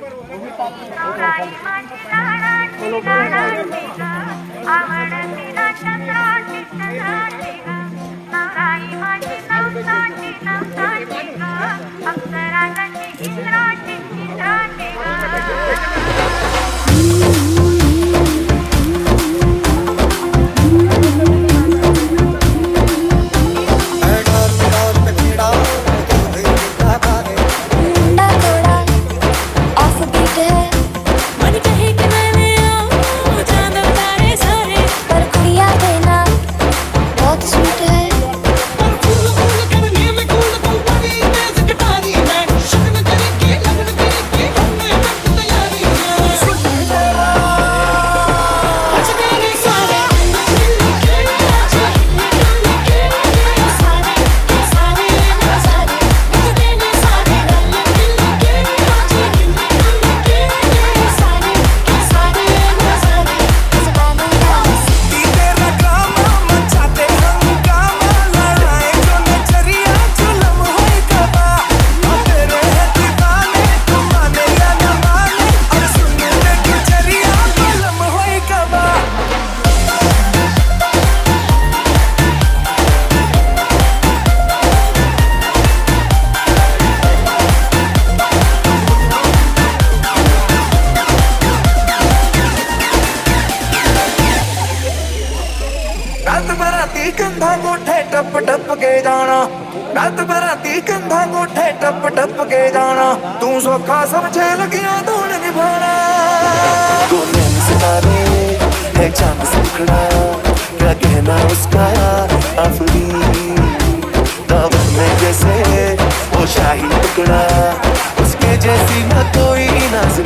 नवराई माझी लाडाची लाडाची ग, आवडती ना चंद्राची चंद्राची ग. नवराई माझी नवसाची नवसाची ग, अप्सराची इंद्राची इंद्राची ग. रात बराती कंधा गोठे टप टप के जाना, रात बराती कंधा गोठे टप टप के जाना, तू सौखा समझे लगिया दौड़ निभाना। गोले में सितारे है चांद से खड़ा, क्या कहना उसका आफरी, दावत में जैसे वो शाही टुकड़ा, उसके जैसी न कोई नाज़